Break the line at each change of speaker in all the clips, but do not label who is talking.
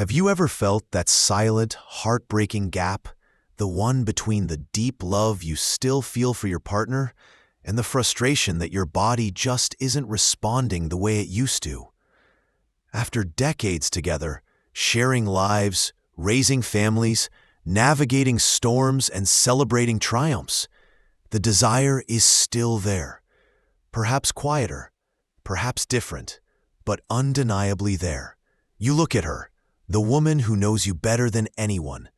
Have you ever felt that silent, heartbreaking gap? The one between the deep love you still feel for your partner and the frustration that your body just isn't responding the way it used to. After decades together, sharing lives, raising families, navigating storms, and celebrating triumphs, the desire is still there. Perhaps quieter, perhaps different, but undeniably there. You look at her, the woman who knows you better than anyone,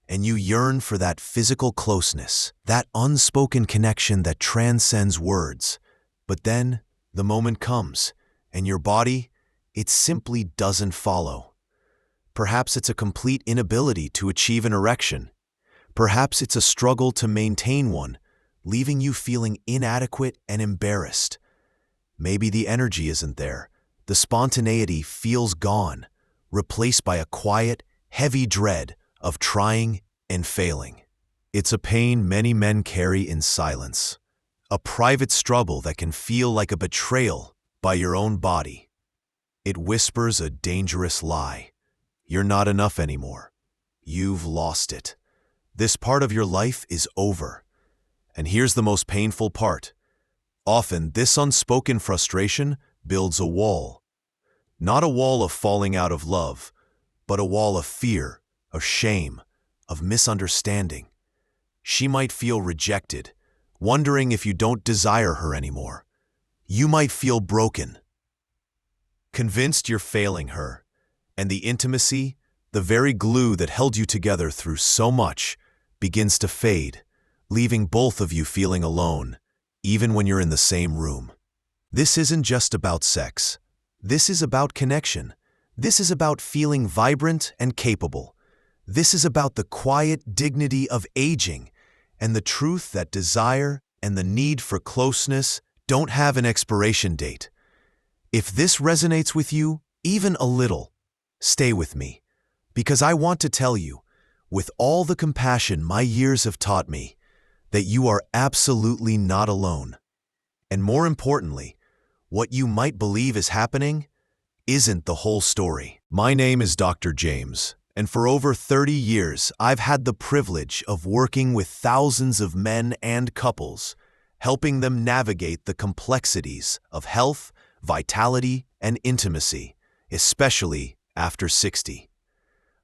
and you yearn for that physical closeness, that unspoken connection that transcends words. But then, the moment comes, and your body, it simply doesn't follow. Perhaps it's a complete inability to achieve an erection. Perhaps it's a struggle to maintain one, leaving you feeling inadequate and embarrassed. Maybe the energy isn't there. The spontaneity feels gone, replaced by a quiet, heavy dread of trying and failing. It's a pain many men carry in silence, a private struggle that can feel like a betrayal by your own body. It whispers a dangerous lie. You're not enough anymore. You've lost it. This part of your life is over. And here's the most painful part. Often, this unspoken frustration builds a wall. Not a wall of falling out of love, but a wall of fear, of shame, of misunderstanding. She might feel rejected, wondering if you don't desire her anymore. You might feel broken, convinced you're failing her, and the intimacy, the very glue that held you together through so much, begins to fade, leaving both of you feeling alone, even when you're in the same room. This isn't just about sex. This is about connection. This is about feeling vibrant and capable. This is about the quiet dignity of aging and the truth that desire and the need for closeness don't have an expiration date. If this resonates with you, even a little, stay with me, because I want to tell you, with all the compassion my years have taught me, that you are absolutely not alone. And more importantly, what you might believe is happening isn't the whole story. My name is Dr. James, and for over 30 years, I've had the privilege of working with thousands of men and couples, helping them navigate the complexities of health, vitality, and intimacy, especially after 60.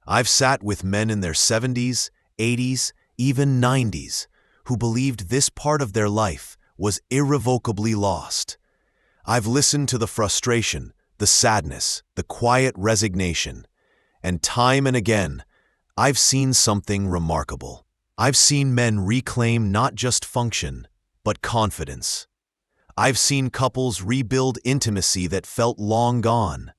I've sat with men in their 70s, 80s, even 90s, who believed this part of their life was irrevocably lost. I've listened to the frustration, the sadness, the quiet resignation, and time and again, I've seen something remarkable. I've seen men reclaim not just function, but confidence. I've seen couples rebuild intimacy that felt long gone,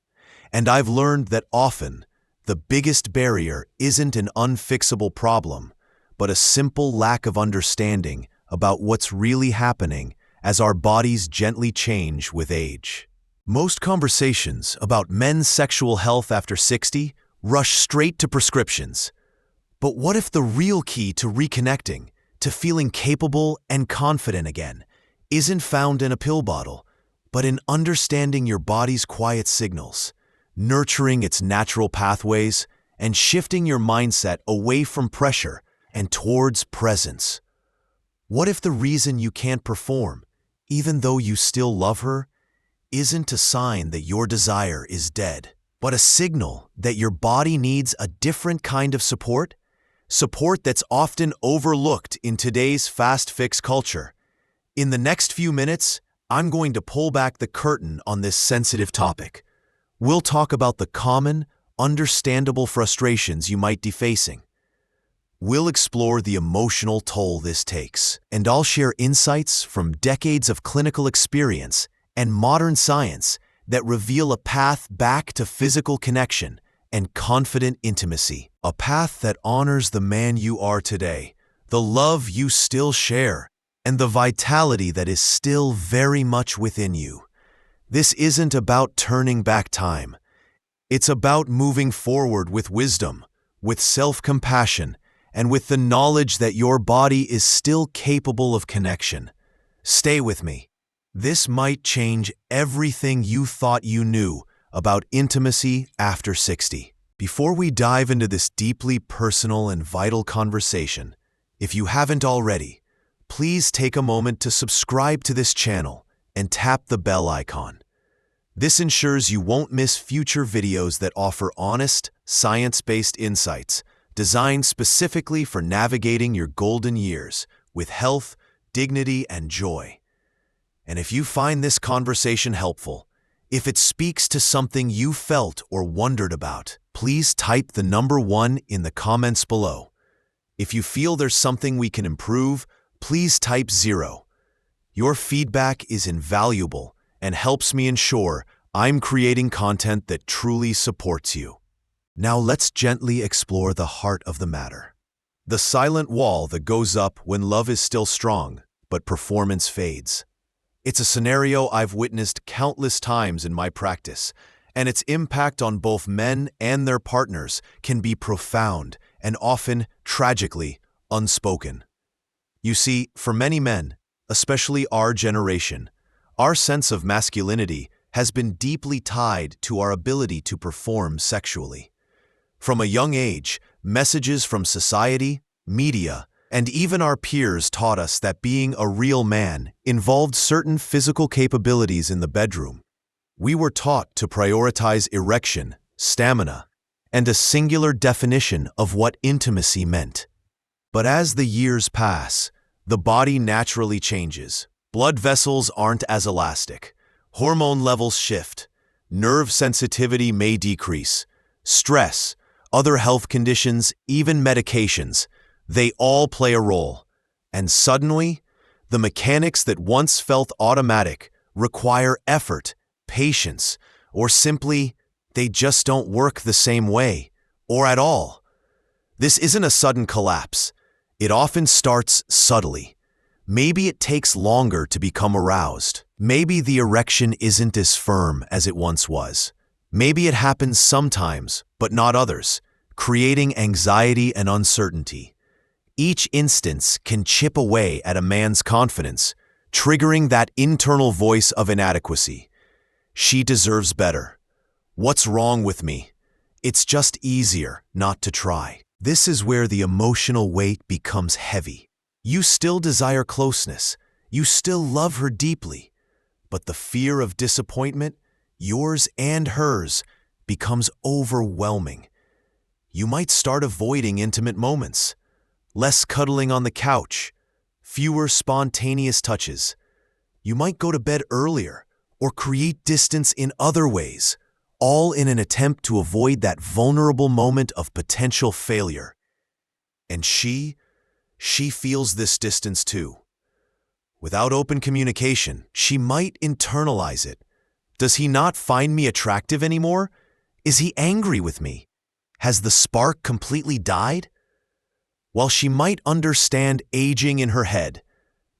and I've learned that often, the biggest barrier isn't an unfixable problem, but a simple lack of understanding about what's really happening as our bodies gently change with age. Most conversations about men's sexual health after 60 rush straight to prescriptions. But what if the real key to reconnecting, to feeling capable and confident again, isn't found in a pill bottle, but in understanding your body's quiet signals, nurturing its natural pathways, and shifting your mindset away from pressure and towards presence? What if the reason you can't perform, even though you still love her, isn't a sign that your desire is dead, but a signal that your body needs a different kind of support? Support that's often overlooked in today's fast-fix culture. In the next few minutes, I'm going to pull back the curtain on this sensitive topic. We'll talk about the common, understandable frustrations you might be facing. We'll explore the emotional toll this takes, and I'll share insights from decades of clinical experience and modern science that reveal a path back to physical connection and confident intimacy, a path that honors the man you are today, the love you still share, and the vitality that is still very much within you. This isn't about turning back time. It's about moving forward with wisdom, with self-compassion, and with the knowledge that your body is still capable of connection. Stay with me. This might change everything you thought you knew about intimacy after 60. Before we dive into this deeply personal and vital conversation, if you haven't already, please take a moment to subscribe to this channel and tap the bell icon. This ensures you won't miss future videos that offer honest, science-based insights designed specifically for navigating your golden years with health, dignity, and joy. And if you find this conversation helpful, if it speaks to something you felt or wondered about, please type the number 1 in the comments below. If you feel there's something we can improve, please type 0. Your feedback is invaluable and helps me ensure I'm creating content that truly supports you. Now let's gently explore the heart of the matter. The silent wall that goes up when love is still strong, but performance fades. It's a scenario I've witnessed countless times in my practice, and its impact on both men and their partners can be profound and often, tragically, unspoken. You see, for many men, especially our generation, our sense of masculinity has been deeply tied to our ability to perform sexually. From a young age, messages from society, media, and even our peers taught us that being a real man involved certain physical capabilities in the bedroom. We were taught to prioritize erection, stamina, and a singular definition of what intimacy meant. But as the years pass, the body naturally changes. Blood vessels aren't as elastic. Hormone levels shift. Nerve sensitivity may decrease. Stress, other health conditions, even medications, they all play a role. And suddenly, the mechanics that once felt automatic require effort, patience, or simply, they just don't work the same way, or at all. This isn't a sudden collapse. It often starts subtly. Maybe it takes longer to become aroused. Maybe the erection isn't as firm as it once was. Maybe it happens sometimes, but not others, creating anxiety and uncertainty. Each instance can chip away at a man's confidence, triggering that internal voice of inadequacy. She deserves better. What's wrong with me? It's just easier not to try. This is where the emotional weight becomes heavy. You still desire closeness. You still love her deeply. But the fear of disappointment, yours and hers, becomes overwhelming. You might start avoiding intimate moments. Less cuddling on the couch. Fewer spontaneous touches. You might go to bed earlier or create distance in other ways, all in an attempt to avoid that vulnerable moment of potential failure. And she feels this distance too. Without open communication, she might internalize it. Does he not find me attractive anymore? Is he angry with me? Has the spark completely died? While she might understand aging in her head,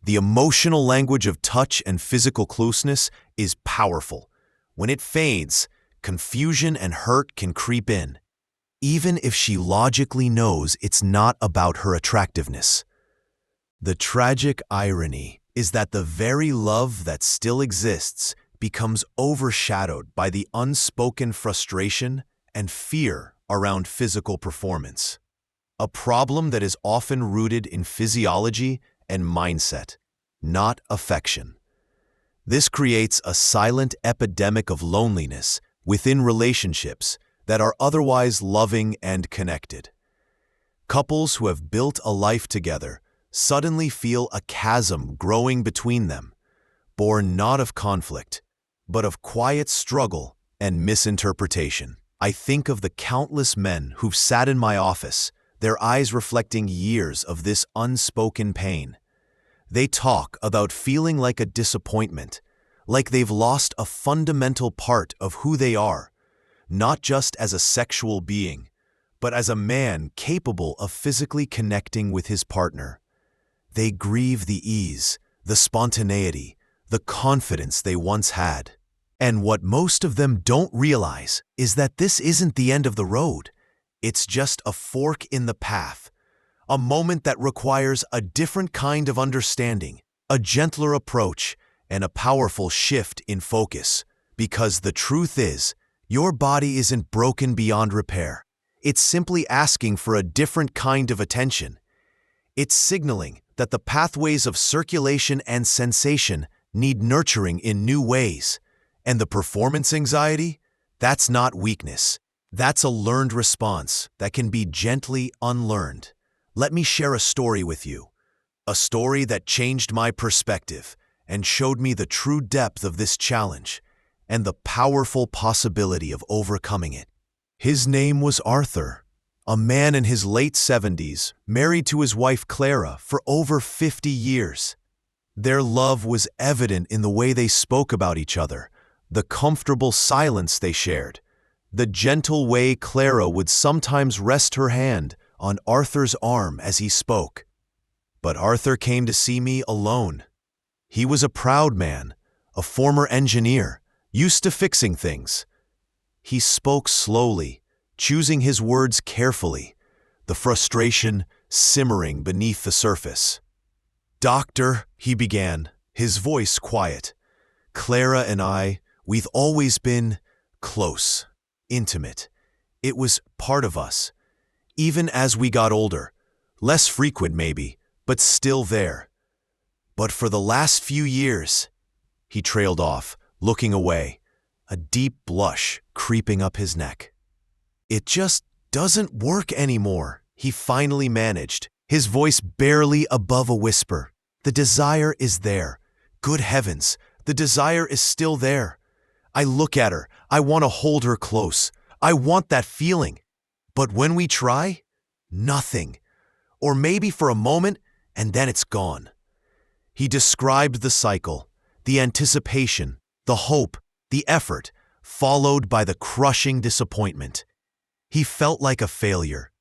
the emotional language of touch and physical closeness is powerful. When it fades, confusion and hurt can creep in, even if she logically knows it's not about her attractiveness. The tragic irony is that the very love that still exists becomes overshadowed by the unspoken frustration and fear around physical performance. A problem that is often rooted in physiology and mindset, not affection. This creates a silent epidemic of loneliness within relationships that are otherwise loving and connected. Couples who have built a life together suddenly feel a chasm growing between them, born not of conflict, but of quiet struggle and misinterpretation. I think of the countless men who've sat in my office, their eyes reflecting years of this unspoken pain. They talk about feeling like a disappointment, like they've lost a fundamental part of who they are, not just as a sexual being, but as a man capable of physically connecting with his partner. They grieve the ease, the spontaneity, the confidence they once had. And what most of them don't realize is that this isn't the end of the road. It's just a fork in the path, a moment that requires a different kind of understanding, a gentler approach, and a powerful shift in focus. Because the truth is, your body isn't broken beyond repair. It's simply asking for a different kind of attention. It's signaling that the pathways of circulation and sensation need nurturing in new ways. And the performance anxiety? That's not weakness. That's a learned response that can be gently unlearned. Let me share a story with you. A story that changed my perspective and showed me the true depth of this challenge and the powerful possibility of overcoming it. His name was Arthur, a man in his late 70s, married to his wife Clara for over 50 years. Their love was evident in the way they spoke about each other, the comfortable silence they shared, the gentle way Clara would sometimes rest her hand on Arthur's arm as he spoke. But Arthur came to see me alone. He was a proud man, a former engineer, used to fixing things. He spoke slowly, choosing his words carefully, the frustration simmering beneath the surface. "Doctor," he began, his voice quiet, "Clara and we've always been close, intimate. It was part of us. Even as we got older, less frequent maybe, but still there. But for the last few years," he trailed off, looking away, a deep blush creeping up his neck. "It just doesn't work anymore," he finally managed, his voice barely above a whisper. "The desire is there. Good heavens, the desire is still there. I look at her, I want to hold her close. I want that feeling. But when we try, nothing. Or maybe for a moment, and then it's gone." He described the cycle, the anticipation, the hope, the effort, followed by the crushing disappointment. He felt like a failure.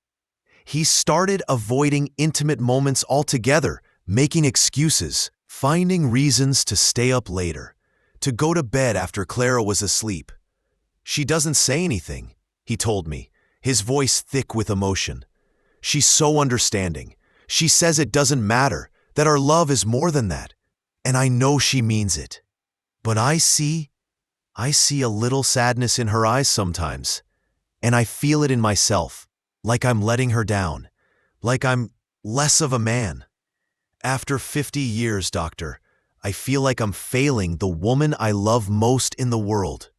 He started avoiding intimate moments altogether, making excuses, finding reasons to stay up later, to go to bed after Clara was asleep. "She doesn't say anything," he told me, his voice thick with emotion. "She's so understanding. She says it doesn't matter, that our love is more than that. And I know she means it. But I see a little sadness in her eyes sometimes. And I feel it in myself, like I'm letting her down, like I'm less of a man. After 50 years, doctor, I feel like I'm failing the woman I love most in the world."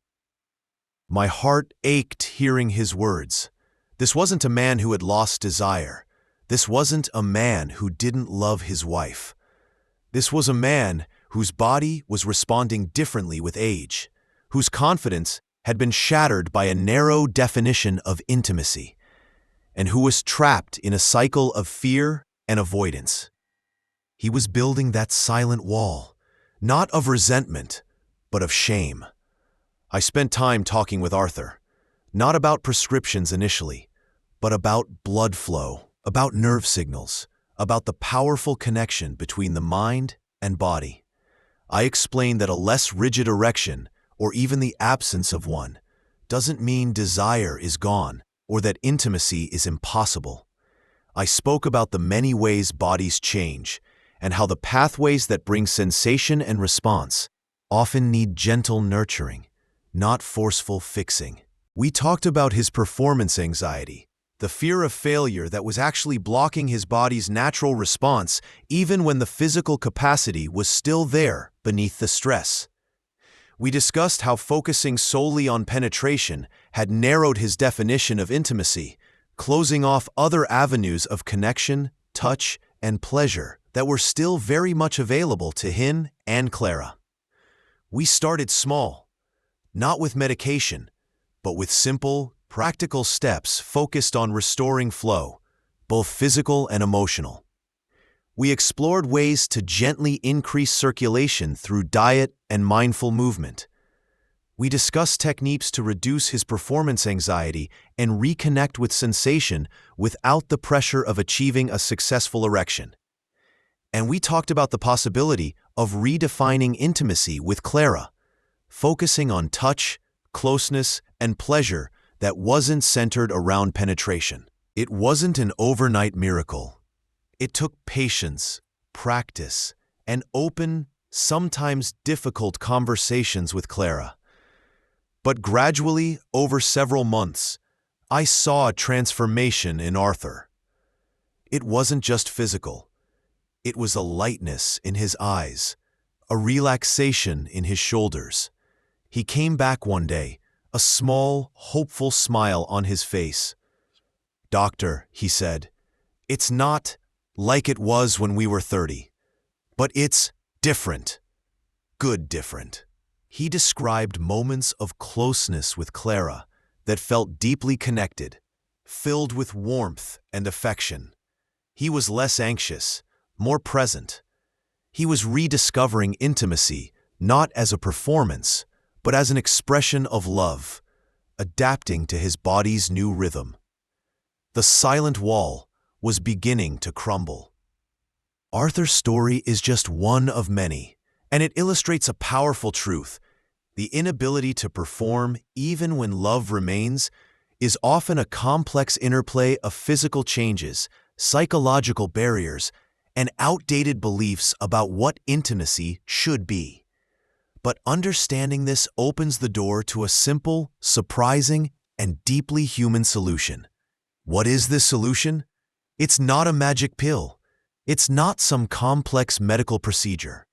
My heart ached hearing his words. This wasn't a man who had lost desire. This wasn't a man who didn't love his wife. This was a man whose body was responding differently with age, whose confidence had been shattered by a narrow definition of intimacy, and who was trapped in a cycle of fear and avoidance. He was building that silent wall, not of resentment, but of shame. I spent time talking with Arthur, not about prescriptions initially, but about blood flow, about nerve signals, about the powerful connection between the mind and body. I explained that a less rigid erection, or even the absence of one, doesn't mean desire is gone or that intimacy is impossible. I spoke about the many ways bodies change and how the pathways that bring sensation and response often need gentle nurturing, not forceful fixing. We talked about his performance anxiety, the fear of failure that was actually blocking his body's natural response even when the physical capacity was still there beneath the stress. We discussed how focusing solely on penetration had narrowed his definition of intimacy, closing off other avenues of connection, touch, and pleasure that were still very much available to him and Clara. We started small, not with medication, but with simple, practical steps focused on restoring flow, both physical and emotional. We explored ways to gently increase circulation through diet and mindful movement. We discussed techniques to reduce his performance anxiety and reconnect with sensation without the pressure of achieving a successful erection. And we talked about the possibility of redefining intimacy with Clara, focusing on touch, closeness, and pleasure that wasn't centered around penetration. It wasn't an overnight miracle. It took patience, practice, and open, sometimes difficult conversations with Clara. But gradually, over several months, I saw a transformation in Arthur. It wasn't just physical. It was a lightness in his eyes, a relaxation in his shoulders. He came back one day, a small, hopeful smile on his face. "Doctor," he said, "it's not like it was when we were 30, but it's different. Good different." He described moments of closeness with Clara that felt deeply connected, filled with warmth and affection. He was less anxious, more present. He was rediscovering intimacy, not as a performance, but as an expression of love, adapting to his body's new rhythm. The silent wall was beginning to crumble. Arthur's story is just one of many, and it illustrates a powerful truth. The inability to perform, even when love remains, is often a complex interplay of physical changes, psychological barriers, and outdated beliefs about what intimacy should be. But understanding this opens the door to a simple, surprising, and deeply human solution. What is this solution? It's not a magic pill. It's not some complex medical procedure.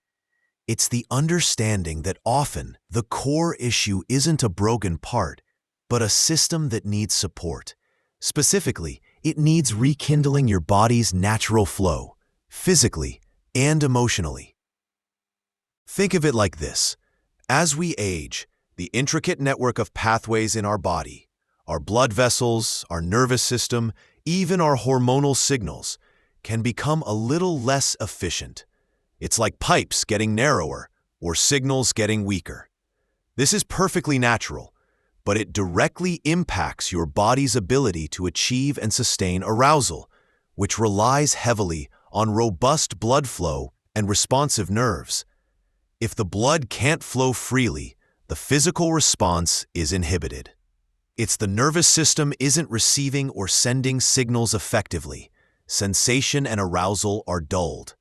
It's the understanding that often the core issue isn't a broken part, but a system that needs support. Specifically, it needs rekindling your body's natural flow, physically and emotionally. Think of it like this. As we age, the intricate network of pathways in our body, our blood vessels, our nervous system, even our hormonal signals, can become a little less efficient. It's like pipes getting narrower or signals getting weaker. This is perfectly natural, but it directly impacts your body's ability to achieve and sustain arousal, which relies heavily on robust blood flow and responsive nerves. If the blood can't flow freely, the physical response is inhibited. It's the nervous system isn't receiving or sending signals effectively. Sensation and arousal are dulled.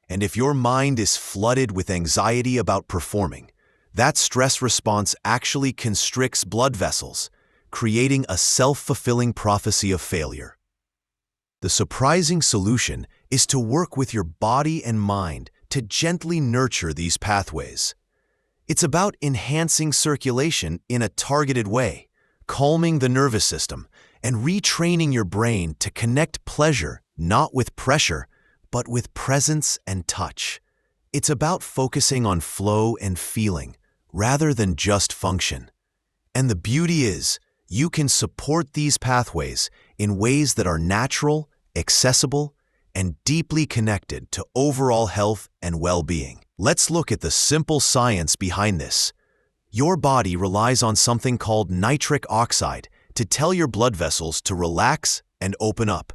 And if your mind is flooded with anxiety about performing, that stress response actually constricts blood vessels, creating a self-fulfilling prophecy of failure. The surprising solution is to work with your body and mind to gently nurture these pathways. It's about enhancing circulation in a targeted way, calming the nervous system, and retraining your brain to connect pleasure not with pressure, but with presence and touch. It's about focusing on flow and feeling, rather than just function. And the beauty is, you can support these pathways in ways that are natural, accessible, and deeply connected to overall health and well-being. Let's look at the simple science behind this. Your body relies on something called nitric oxide to tell your blood vessels to relax and open up.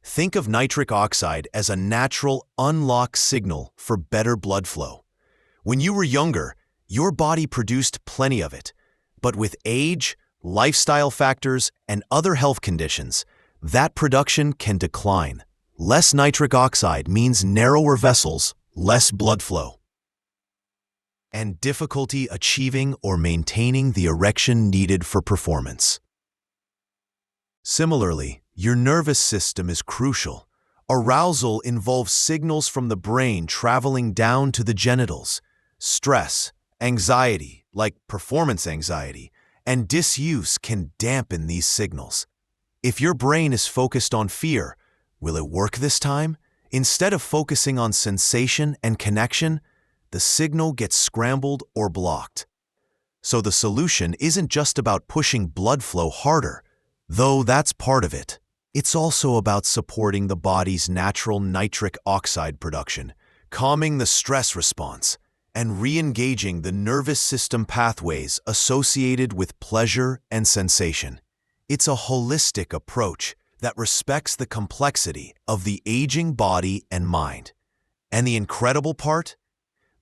Think of nitric oxide as a natural unlock signal for better blood flow. When you were younger, your body produced plenty of it, but with age, lifestyle factors, and other health conditions, that production can decline. Less nitric oxide means narrower vessels, less blood flow, and difficulty achieving or maintaining the erection needed for performance. Similarly, your nervous system is crucial. Arousal involves signals from the brain traveling down to the genitals. Stress, anxiety, like performance anxiety, and disuse can dampen these signals. If your brain is focused on fear, will it work this time? Instead of focusing on sensation and connection, the signal gets scrambled or blocked. So the solution isn't just about pushing blood flow harder, though that's part of it. It's also about supporting the body's natural nitric oxide production, calming the stress response, and re-engaging the nervous system pathways associated with pleasure and sensation. It's a holistic approach that respects the complexity of the aging body and mind. And the incredible part?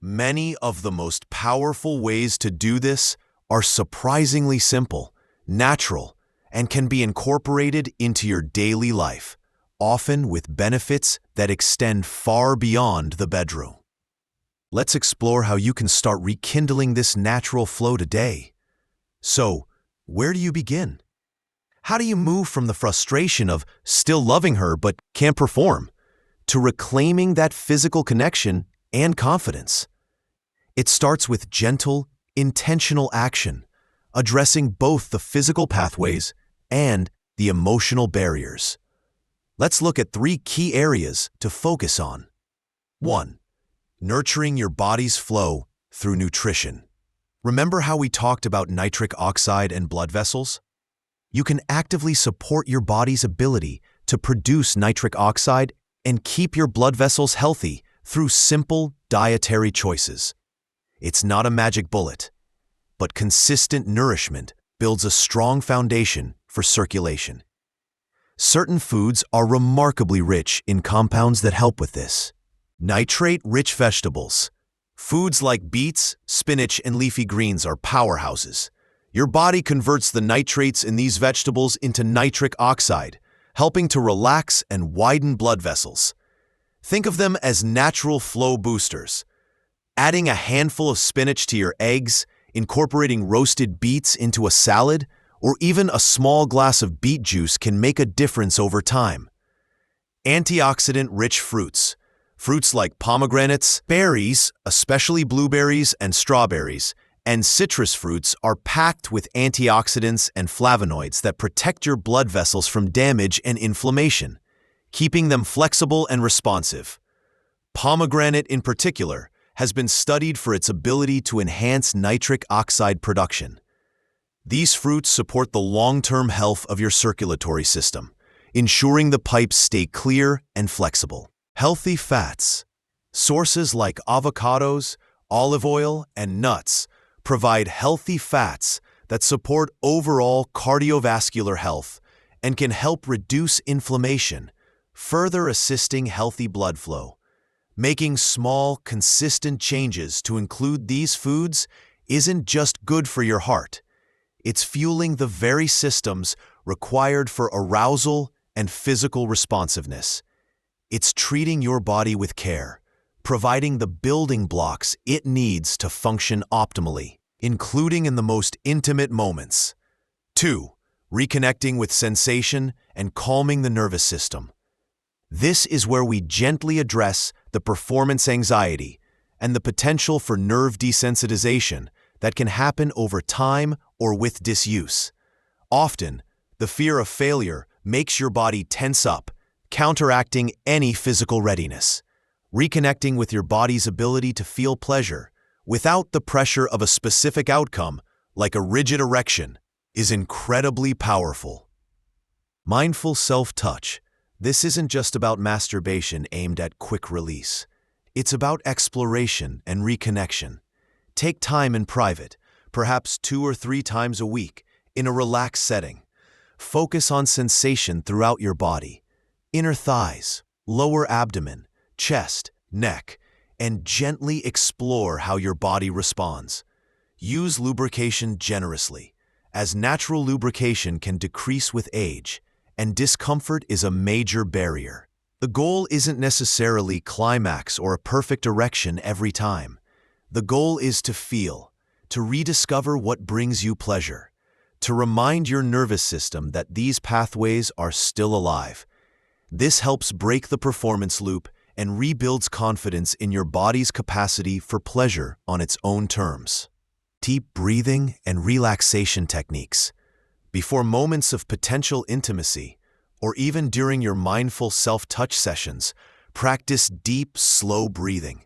Many of the most powerful ways to do this are surprisingly simple, natural, and can be incorporated into your daily life, often with benefits that extend far beyond the bedroom. Let's explore how you can start rekindling this natural flow today. So, where do you begin? How do you move from the frustration of still loving her but can't perform to reclaiming that physical connection and confidence? It starts with gentle, intentional action, addressing both the physical pathways and the emotional barriers. Let's look at 3 key areas to focus on. 1. Nurturing your body's flow through nutrition. Remember how we talked about nitric oxide and blood vessels? You can actively support your body's ability to produce nitric oxide and keep your blood vessels healthy through simple dietary choices. It's not a magic bullet, but consistent nourishment builds a strong foundation for circulation. Certain foods are remarkably rich in compounds that help with this. Nitrate-rich vegetables. Foods like beets, spinach, and leafy greens are powerhouses. Your body converts the nitrates in these vegetables into nitric oxide, helping to relax and widen blood vessels. Think of them as natural flow boosters. Adding a handful of spinach to your eggs, incorporating roasted beets into a salad, or even a small glass of beet juice can make a difference over time. Antioxidant-rich fruits. Fruits like pomegranates, berries, especially blueberries and strawberries, and citrus fruits are packed with antioxidants and flavonoids that protect your blood vessels from damage and inflammation, keeping them flexible and responsive. Pomegranate, in particular, has been studied for its ability to enhance nitric oxide production. These fruits support the long-term health of your circulatory system, ensuring the pipes stay clear and flexible. Healthy fats. Sources like avocados, olive oil, and nuts provide healthy fats that support overall cardiovascular health and can help reduce inflammation, further assisting healthy blood flow. Making small, consistent changes to include these foods isn't just good for your heart. It's fueling the very systems required for arousal and physical responsiveness. It's treating your body with care, providing the building blocks it needs to function optimally, including in the most intimate moments. 2. Reconnecting with sensation and calming the nervous system. This is where we gently address the performance anxiety and the potential for nerve desensitization that can happen over time or with disuse. Often, the fear of failure makes your body tense up, counteracting any physical readiness. Reconnecting with your body's ability to feel pleasure without the pressure of a specific outcome, like a rigid erection, is incredibly powerful. Mindful self-touch. This isn't just about masturbation aimed at quick release. It's about exploration and reconnection. Take time in private, perhaps 2 or 3 times a week, in a relaxed setting. Focus on sensation throughout your body. Inner thighs, lower abdomen, chest, neck, and gently explore how your body responds. Use lubrication generously, as natural lubrication can decrease with age, and discomfort is a major barrier. The goal isn't necessarily climax or a perfect erection every time. The goal is to feel, to rediscover what brings you pleasure, to remind your nervous system that these pathways are still alive. This helps break the performance loop and rebuilds confidence in your body's capacity for pleasure on its own terms. Deep breathing and relaxation techniques. Before moments of potential intimacy, or even during your mindful self-touch sessions, practice deep, slow breathing.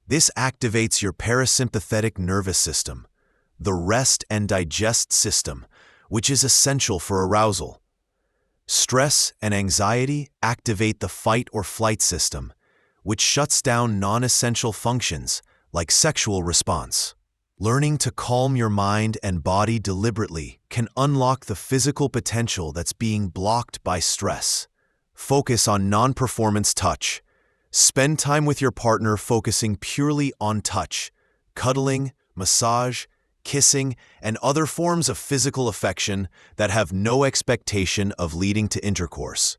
This activates your parasympathetic nervous system, the rest and digest system, which is essential for arousal. Stress and anxiety activate the fight or flight system, which shuts down non-essential functions like sexual response. Learning to calm your mind and body deliberately can unlock the physical potential that's being blocked by stress. Focus on non-performance touch. Spend time with your partner focusing purely on touch, cuddling, massage, kissing, and other forms of physical affection that have no expectation of leading to intercourse.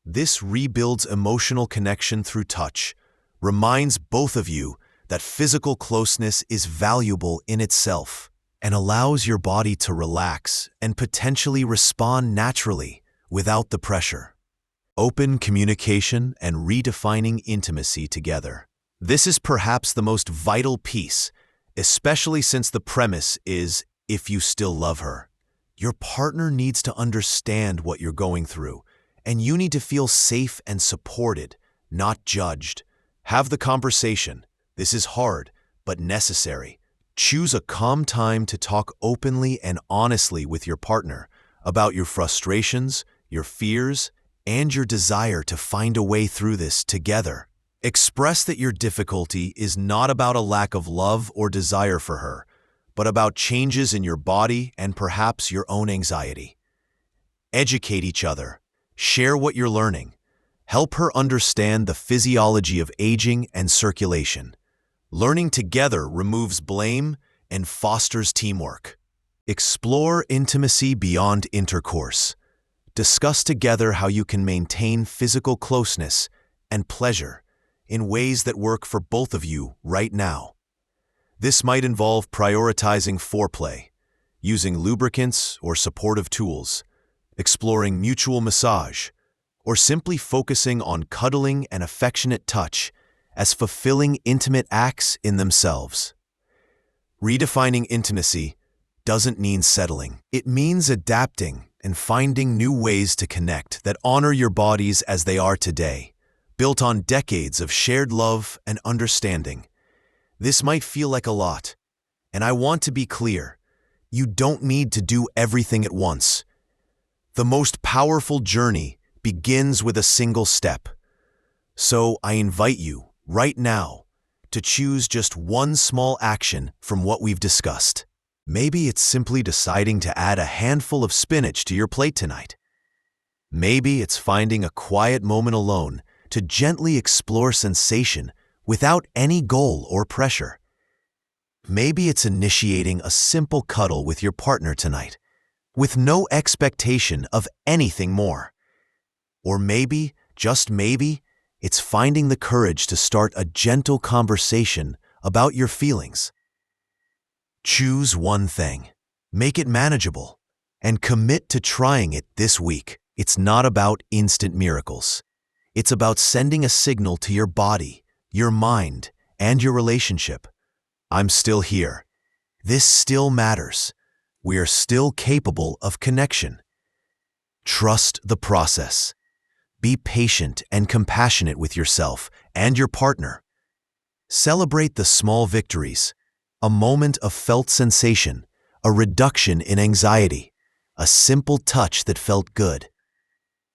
This rebuilds emotional connection through touch, reminds both of you that physical closeness is valuable in itself. and allows your body to relax and potentially respond naturally without the pressure. Open communication and redefining intimacy together. This is perhaps the most vital piece, especially since the premise is, if you still love her. Your partner needs to understand what you're going through, and you need to feel safe and supported, not judged. Have the conversation. This is hard, but necessary. Choose a calm time to talk openly and honestly with your partner about your frustrations, your fears, and your desire to find a way through this together. Express that your difficulty is not about a lack of love or desire for her, but about changes in your body and perhaps your own anxiety. Educate each other. Share what you're learning. Help her understand the physiology of aging and circulation. Learning together removes blame and fosters teamwork. Explore intimacy beyond intercourse. Discuss together how you can maintain physical closeness and pleasure in ways that work for both of you right now. This might involve prioritizing foreplay, using lubricants or supportive tools, exploring mutual massage, or simply focusing on cuddling and affectionate touch as fulfilling intimate acts in themselves. Redefining intimacy doesn't mean settling. It means adapting and finding new ways to connect that honor your bodies as they are today, built on decades of shared love and understanding. This might feel like a lot, and I want to be clear, you don't need to do everything at once. The most powerful journey begins with a single step. So I invite you, right now, to choose just one small action from what we've discussed. Maybe it's simply deciding to add a handful of spinach to your plate tonight. Maybe it's finding a quiet moment alone to gently explore sensation without any goal or pressure. Maybe it's initiating a simple cuddle with your partner tonight, with no expectation of anything more. Or maybe, just maybe, it's finding the courage to start a gentle conversation about your feelings. Choose one thing, make it manageable, and commit to trying it this week. It's not about instant miracles. It's about sending a signal to your body, your mind, and your relationship. I'm still here. This still matters. We are still capable of connection. Trust the process. Be patient and compassionate with yourself and your partner. Celebrate the small victories, a moment of felt sensation, a reduction in anxiety, a simple touch that felt good.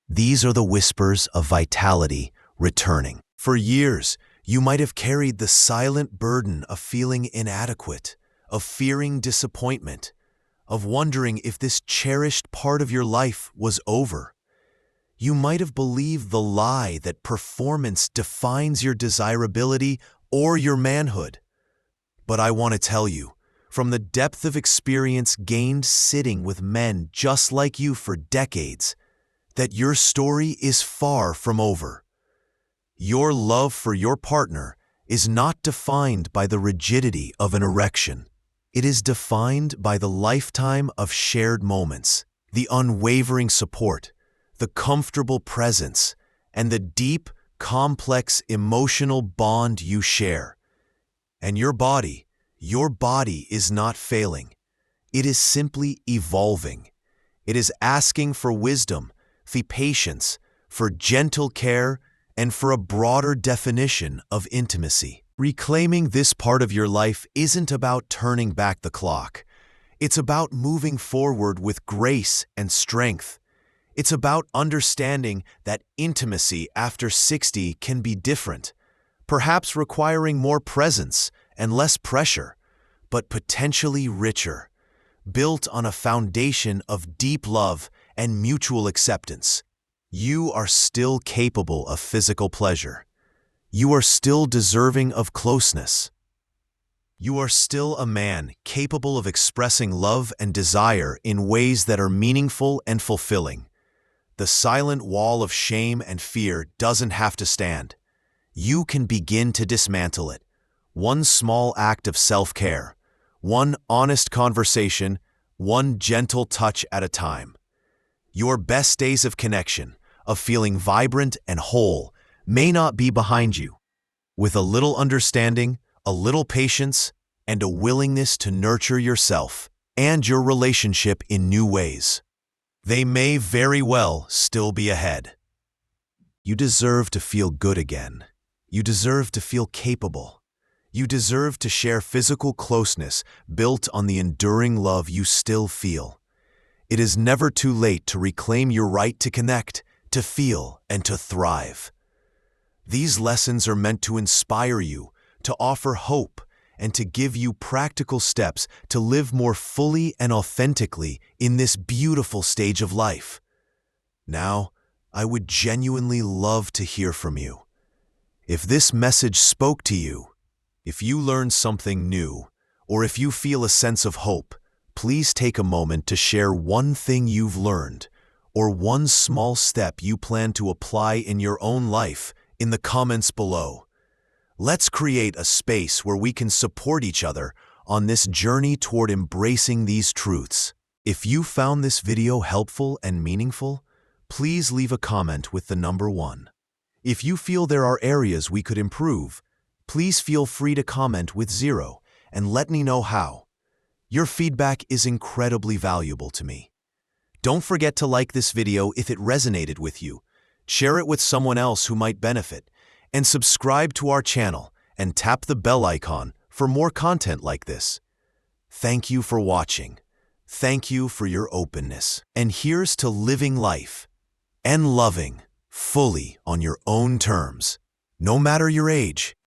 These are the whispers of vitality returning. For years, you might have carried the silent burden of feeling inadequate, of fearing disappointment, of wondering if this cherished part of your life was over. You might have believed the lie that performance defines your desirability or your manhood. But I want to tell you, from the depth of experience gained sitting with men just like you for decades, that your story is far from over. Your love for your partner is not defined by the rigidity of an erection. It is defined by the lifetime of shared moments, the unwavering support, the comfortable presence, and the deep, complex emotional bond you share. And your body is not failing. It is simply evolving. It is asking for wisdom, for patience, for gentle care, and for a broader definition of intimacy. Reclaiming this part of your life isn't about turning back the clock. It's about moving forward with grace and strength. It's about understanding that intimacy after 60 can be different, perhaps requiring more presence and less pressure, but potentially richer, built on a foundation of deep love and mutual acceptance. You are still capable of physical pleasure. You are still deserving of closeness. You are still a man capable of expressing love and desire in ways that are meaningful and fulfilling. The silent wall of shame and fear doesn't have to stand. You can begin to dismantle it. One small act of self-care, one honest conversation, one gentle touch at a time. Your best days of connection, of feeling vibrant and whole, may not be behind you. With a little understanding, a little patience, and a willingness to nurture yourself and your relationship in new ways, they may very well still be ahead. You deserve to feel good again. You deserve to feel capable. You deserve to share physical closeness built on the enduring love you still feel. It is never too late to reclaim your right to connect, to feel, and to thrive. These lessons are meant to inspire you, to offer hope, and to give you practical steps to live more fully and authentically in this beautiful stage of life. Now, I would genuinely love to hear from you. If this message spoke to you, if you learned something new, or if you feel a sense of hope, please take a moment to share one thing you've learned, or one small step you plan to apply in your own life in the comments below. Let's create a space where we can support each other on this journey toward embracing these truths. If you found this video helpful and meaningful, please leave a comment with the number 1. If you feel there are areas we could improve, please feel free to comment with 0 and let me know how. Your feedback is incredibly valuable to me. Don't forget to like this video if it resonated with you, share it with someone else who might benefit, and subscribe to our channel and tap the bell icon for more content like this. Thank you for watching. Thank you for your openness. And here's to living life and loving fully on your own terms, no matter your age.